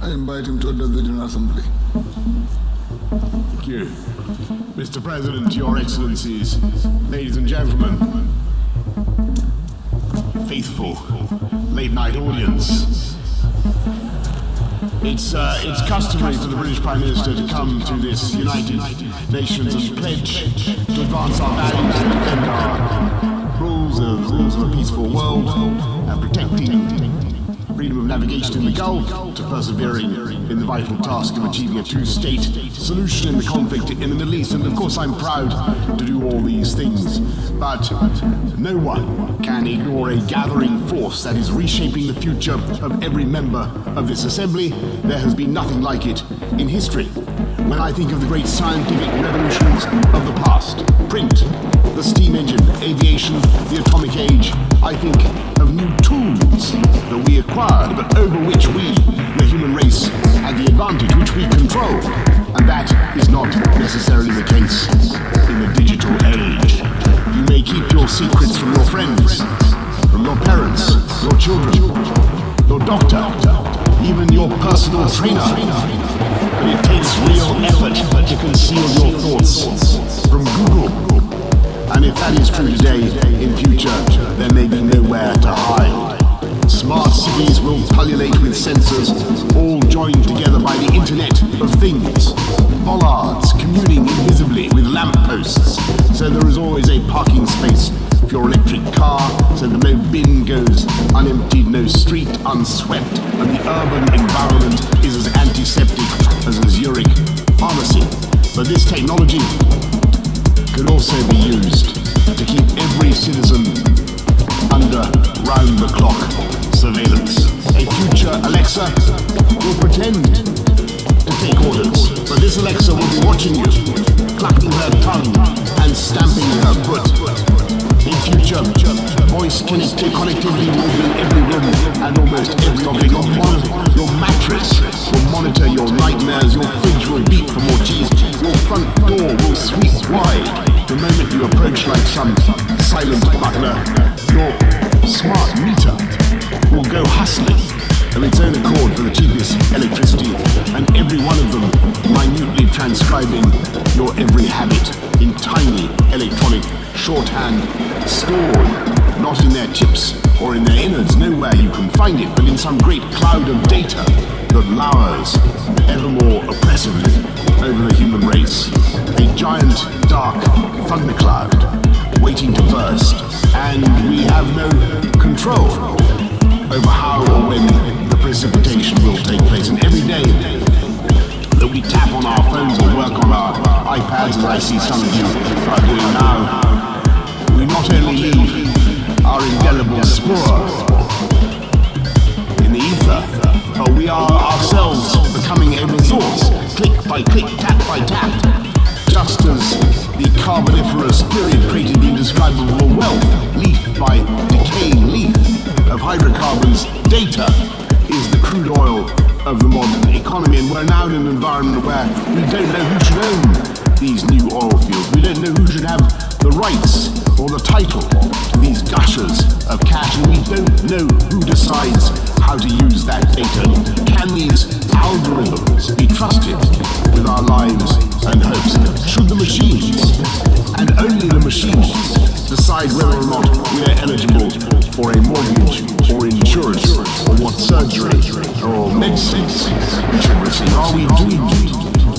I invite him to address the General Assembly. Thank you. Mr. President, Your Excellencies, ladies and gentlemen, faithful late-night audience. It's customary for the British Prime Minister to come to this United Nations and pledge to advance our values and defend our rules of a peaceful world and protecting freedom of navigation in the Gulf, to persevering in the vital task of achieving a two-state solution in the conflict in the Middle East. And of course I'm proud to do all these things, but no one can ignore a gathering force that is reshaping the future of every member of this assembly. There has been nothing like it in history. When I think of the great scientific revolutions of the past, print, the steam engine, aviation, the atomic age, I think of new tools that we acquired, but over which we, the human race, had the advantage, which we control. And that is not necessarily the case in the digital age. You may keep your secrets from your friends, from your parents, your children, your doctor, even your personal trainer. But it takes real effort to conceal your thoughts from Google. And if that is true today, in future, there may be nowhere to hide. Smart cities will pullulate with sensors, all joined together by the Internet of Things. Bollards communing invisibly with lampposts, so there is always a parking space for your electric car, so that no bin goes unemptied, no street unswept, and the urban environment is as antiseptic as a Zurich pharmacy. But this technology could also be used to keep every citizen under round-the-clock surveillance. A future Alexa will pretend to take orders, but this Alexa will be watching you, clacking her tongue and stamping her foot. In future, voice connectivity will be in every room and almost every object. Your mattress will monitor your nightmares, your fridge will beat for more cheese, your front door will sweep wide the moment you approach like some silent butler. Your smart meter will go hustling of its own accord for the cheapest electricity, and every one of them minutely transcribing your every habit in tiny electronic shorthand, stored not in their chips or in their innards, nowhere you can find it, but in some great cloud of data that lowers ever more oppressively over the human race. A giant dark thundercloud waiting to burst, and we have no control over how or when the precipitation will take place. And every day that we tap on our phones or work on our iPads, as I see some of you are doing now, we not only leave our indelible spore in the ether, but we are ourselves becoming a resource, click by click, tap by tap, just as the Carboniferous period created the indescribable wealth, leaf by decaying leaf, of hydrocarbons. Data is the crude oil of the modern economy, and we're now in an environment where we don't know who should own these new oil fields. We don't know who should have the rights or the title to these gushers of cash, and we don't know who decides how to use that data. Can these algorithms be trusted with our lives and hopes? Should the machines, and only the machines, decide whether or not we are eligible for a mortgage or insurance, or what surgery or medicines we should receive? Are we doomed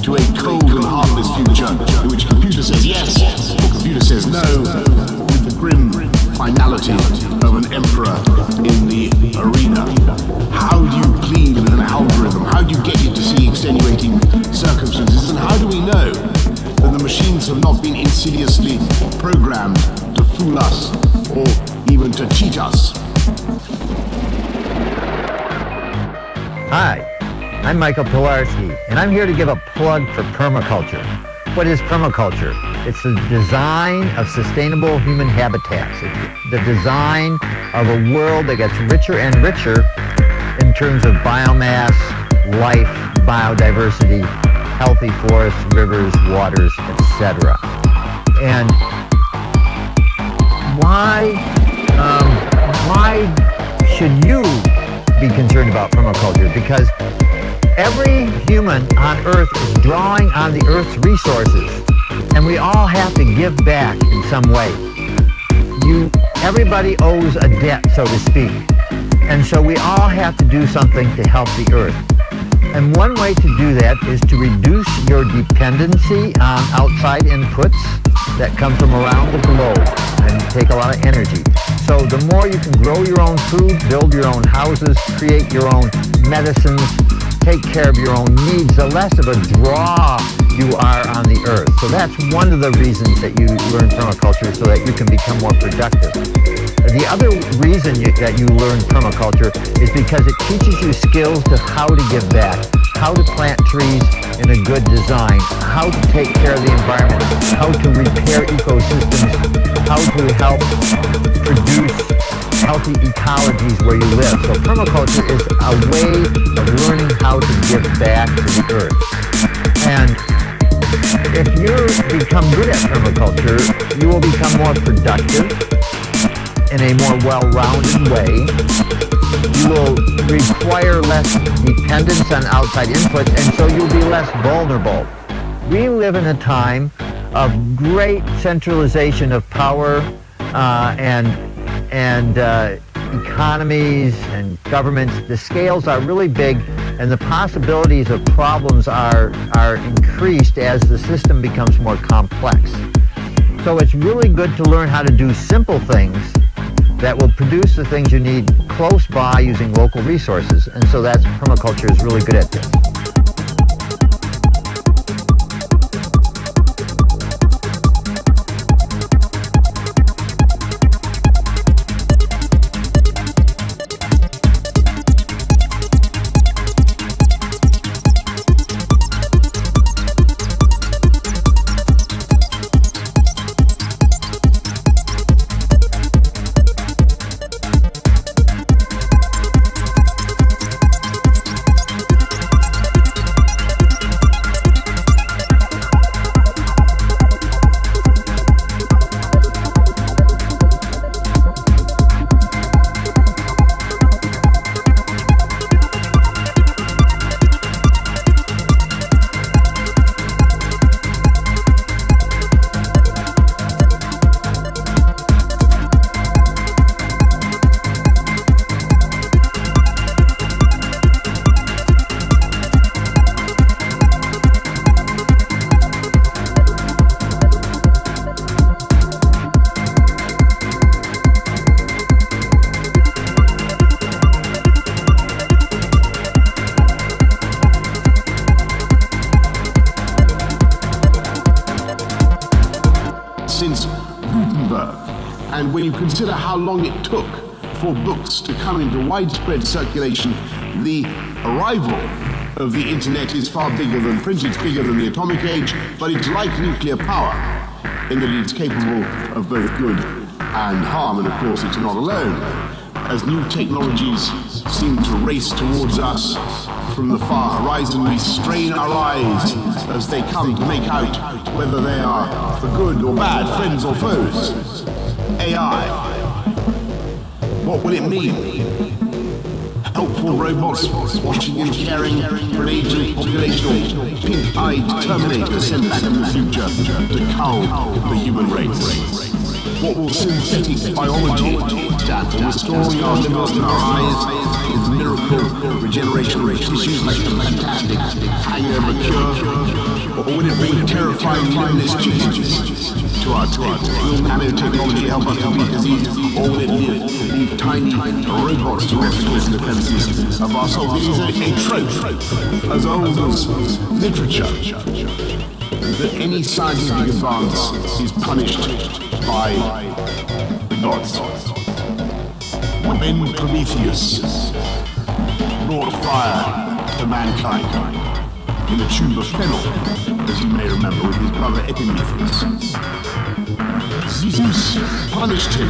to a cold and heartless future in which computer says yes or computer says no, with the grim finality of an emperor in the arena? How do you clean an algorithm? How do you get it to see extenuating circumstances? And how do we know that the machines have not been insidiously programmed to fool us or even to cheat us? Hi, I'm Michael Pilarski, and I'm here to give a plug for permaculture. What is permaculture? It's the design of sustainable human habitats. It's the design of a world that gets richer and richer in terms of biomass, life, biodiversity, healthy forests, rivers, waters, etc. And why should you be concerned about permaculture? Because Every human on Earth is drawing on the Earth's resources, and we all have to give back in some way. Everybody owes a debt, so to speak, and so we all have to do something to help the Earth. And one way to do that is to reduce your dependency on outside inputs that come from around the globe and take a lot of energy. So the more you can grow your own food, build your own houses, create your own medicines, take care of your own needs, the less of a draw you are on the Earth. So that's one of the reasons that you learn permaculture, so that you can become more productive. The other reason that you learn permaculture is because it teaches you skills to how to give back, how to plant trees in a good design, how to take care of the environment, how to repair ecosystems, how to help produce healthy ecologies where you live. So permaculture is a way of learning how to give back to the Earth. And if you become good at permaculture, you will become more productive in a more well-rounded way. You will require less dependence on outside inputs, and so you'll be less vulnerable. We live in a time of great centralization of power and economies and governments. The scales are really big, and the possibilities of problems are increased as the system becomes more complex. So it's really good to learn how to do simple things that will produce the things you need close by using local resources. And so that's permaculture is really good at this. Since Gutenberg, and when you consider how long it took for books to come into widespread circulation, the arrival of the internet is far bigger than print, it's bigger than the atomic age, but it's like nuclear power in that it's capable of both good and harm, and of course it's not alone. As new technologies seem to race towards us from the far horizon, we strain our eyes as they come to make out whether they are for good or bad, friends or foes. AI, what will it mean? Helpful robots watching and caring for an aging population, or pink-eyed terminators sent back in the future to cull the human race? What will synthetic biology stand for? Restoring our livers and our eyes is miracle regeneration of tissues like the fantastic higher cure? Or will it bring terrifying limbless changes to our table? Will nanotechnology help us to beat disease? Or will it leave tiny robots to replicate the defenses of our souls? It is a trope as old as literature that any scientific advance is punished by the gods. When Prometheus brought fire to mankind in a tube of fennel, as you may remember, with his brother Epimetheus, Zeus punished him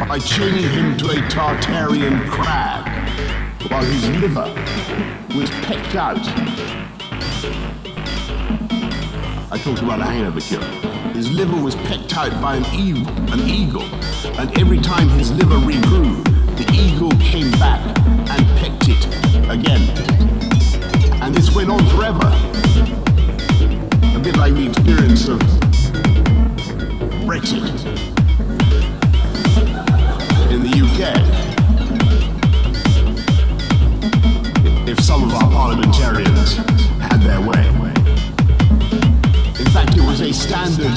by chaining him to a Tartarian crag while his liver was pecked out. I talked about a hangover cure. His liver was pecked out by an eagle, and every time his liver regrew, the eagle came back and pecked it again. this went on forever. A bit like the experience of Brexit in the UK. If some of our parliamentarians had their way. In fact, it was a standard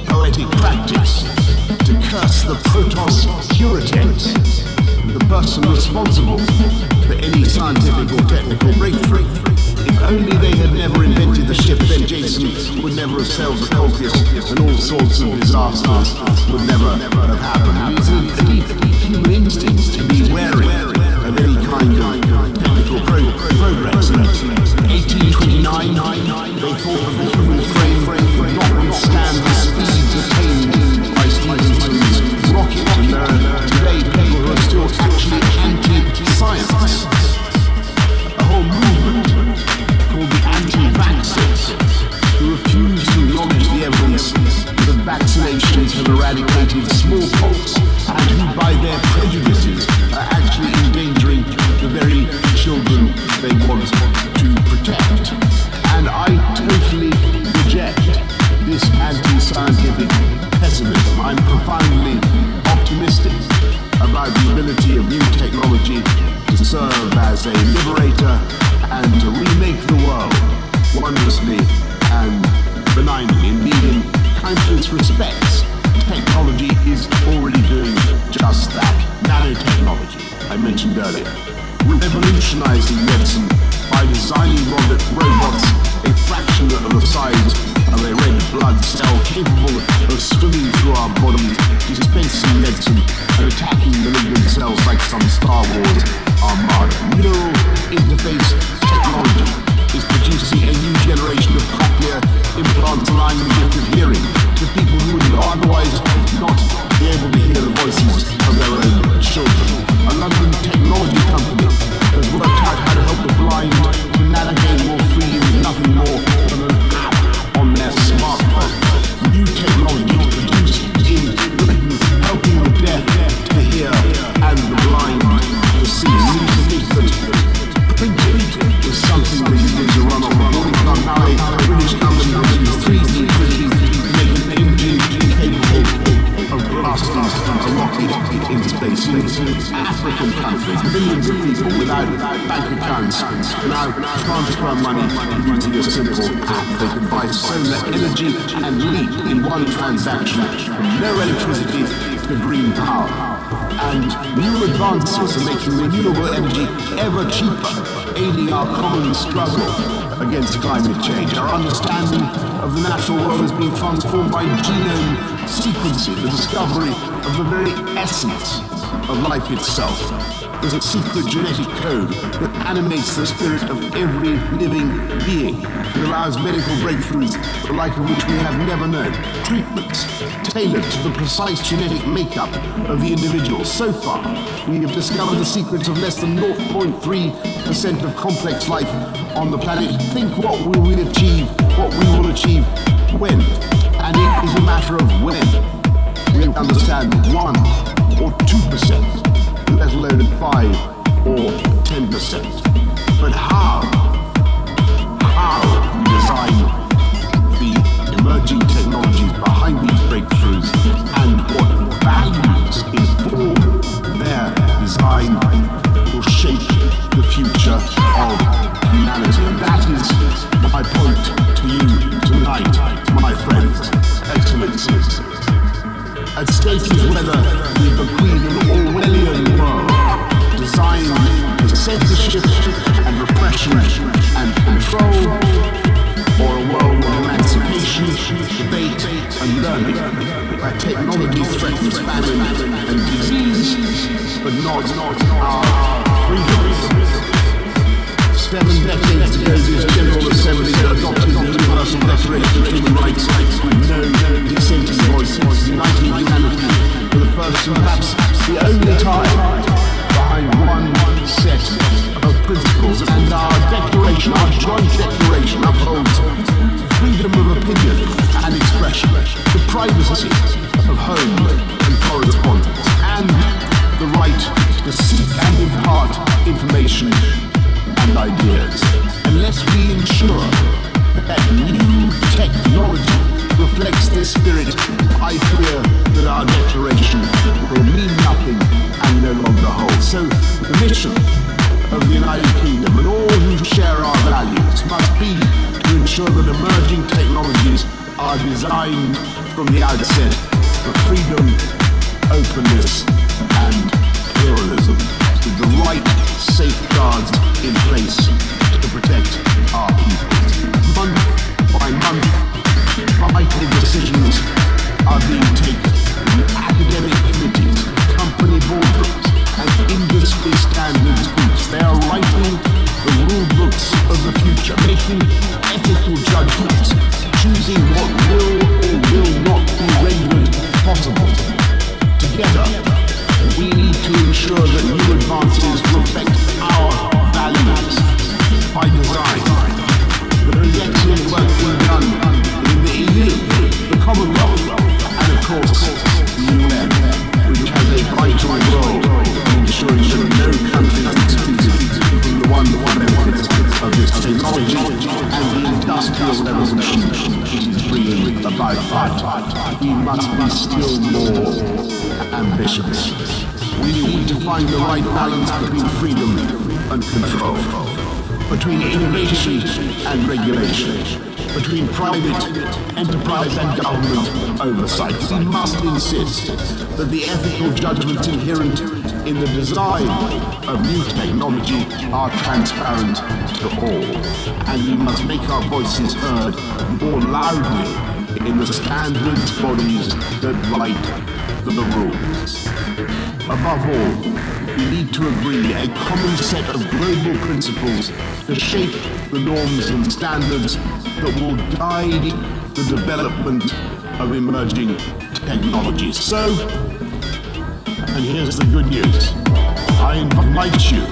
poetic practice to curse the protos-curates, the person responsible for any scientific or technical breakthrough. If only they had never invented the ship, then Jason would never have sailed the Colchis and all sorts of disasters would never have happened. It is a deep human instinct to be wary of any kind of technical progress. In 1829, they thought that the human frame would not withstand the speeds attained by Stephenson's rocket. And there are today people who are still actually anti-science. A whole movement called the anti-vaxxers, who refuse to acknowledge the evidence that vaccinations have eradicated smallpox, and who by their prejudices are actually endangering the very children they want to protect. And I totally reject this anti-scientific pessimism. I'm profoundly optimistic about the ability of new technology to serve as a liberator and to remake the world wondrously and benignly. Indeed, in countless respects, technology is already doing just that. Nanotechnology, I mentioned earlier, revolutionizing medicine by designing robots a fraction of the size of a red blood cell, capable of swimming through our bodies, dispensing medicine and attacking malignant cells like some Star Wars armada. Neural interface technology is producing a new generation of cochlear implants allowing the gift of hearing to people who would otherwise not be able to hear the voices of their own children. A London technology company has worked out how to help the blind to navigate more freely with nothing more than an app on their smartphone. New technology is produced in Britain, helping the deaf to hear and the blind to see. We need to think that printing is something that you need to run on. Now a British company uses 3D printing to make an engine capable of blasting a rocket into space. African countries, millions of people without bank accounts can now transfer money using a simple app. They can buy solar energy and leap in one transaction from no electricity to green power. And new advances are making renewable energy ever cheaper, aiding our common struggle against climate change. Our understanding of the natural world is being transformed by genome sequencing, the discovery of the very essence of life itself. There's a secret genetic code that animates the spirit of every living being. It allows medical breakthroughs, the like of which we have never known. Treatments tailored to the precise genetic makeup of the individual. So far, we have discovered the secrets of less than 0.3% of complex life on the planet. Think what we will achieve, when. And it is a matter of when. We understand 1 or 2%, let alone 5 or 10%. But how we design the emerging technologies behind these breakthroughs and what values inform their design will shape the future of humanity. And that is my point to you tonight, my friends, excellencies. At stake is whether we bequeath an Orwellian world designed for censorship and repression and control, or a world of emancipation, debate and learning, where technology threatens famine and disease, but not our freedom. 7 decades ago, this General Assembly adopted the Universal Declaration of Human Rights with no dissenting voices, uniting humanity for the first and perhaps the only time behind one set of principles. And our declaration, our joint declaration, upholds freedom of opinion and expression, the privacy of home and correspondence, and the right to seek and impart information and ideas. unless we ensure that new technology reflects this spirit, I fear that our declaration will mean nothing and no longer hold. So the mission of the United Kingdom and all who share our values must be to ensure that emerging technologies are designed from the outset for freedom, openness and pluralism, with the right safeguards in place to protect our people. Month by month, vital decisions are being taken in academic committees, company boardrooms and industry standards groups. They are writing the rule books of the future, making ethical judgments, choosing what will or will not be rendered possible. Together, we need to ensure that new advances reflect our values by design. There is excellent work being done in the EU, the Commonwealth, and of course, the UN, which has a vital role in ensuring that no country is excluded from the wonderful benefits of this technology and the industrial revolution it is bringing about. But we must be still more ambitious. We need to find the right balance between freedom and control, between innovation and regulation, between private enterprise and government oversight. We must insist that the ethical judgments inherent in the design of new technology are transparent to all, and we must make our voices heard more loudly in the standards bodies that write the rules. Above all, we need to agree a common set of global principles to shape the norms and standards that will guide the development of emerging technologies. So, and here's the good news, I invite you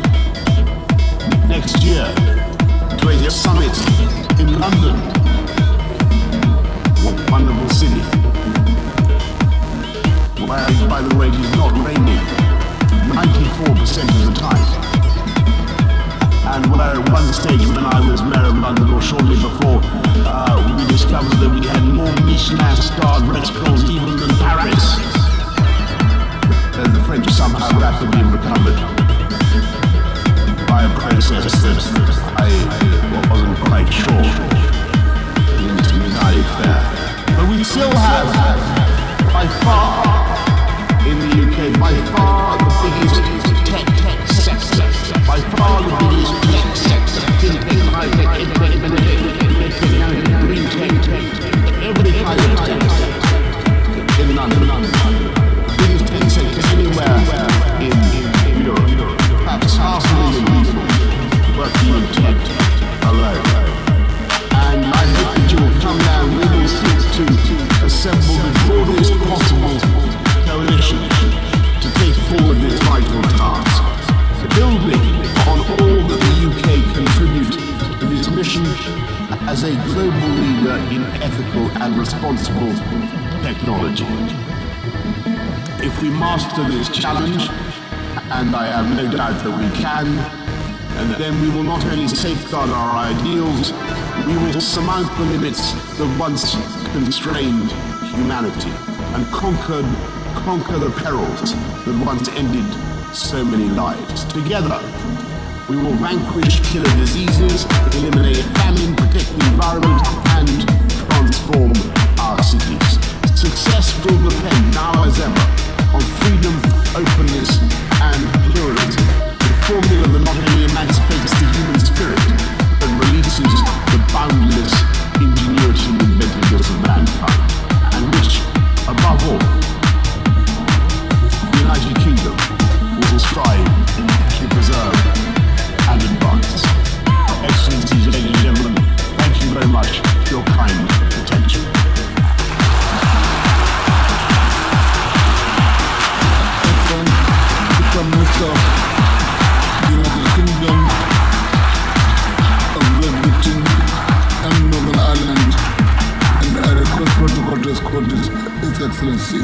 next year to a summit in London, a wonderful city, where, by the way, it is not raining 94% of the time. And where at one stage when I was mayor of London, or shortly before, we discovered that we had more Michelin-starred restaurants even than Paris. The French somehow rapidly recovered by a process that I wasn't quite sure is entirely fair. But we still have, by far, in the UK, by far the biggest tech sector, by far the biggest tech sector, fintech, high-tech, green tech, every kind of tech in London. Biggest tech sector anywhere in Europe. Perhaps 500,000 people working in tech alone. And I hope that you will come down, we will seek to assemble the broadest possible coalition to take forward this vital task, building on all that the UK contribute to this mission as a global leader in ethical and responsible technology. If we master this challenge, and I have no doubt that we can, and then we will not only safeguard our ideals, we will surmount the limits that once constrained humanity and conquer the perils that once ended so many lives. Together, we will vanquish killer diseases, eliminate famine, protect the environment, and transform our cities. Success will depend now as ever on freedom, openness, and pluralism. The formula that not only emancipates the human spirit, but releases the boundless ingenuity and inventiveness of mankind, and which, above all, the United Kingdom will strive to preserve and advance. Excellencies, ladies and gentlemen, thank you very much for your kind attention. Prime Minister of the United Kingdom of Great Britain and Northern Ireland, and I request protocol to escort His Excellency.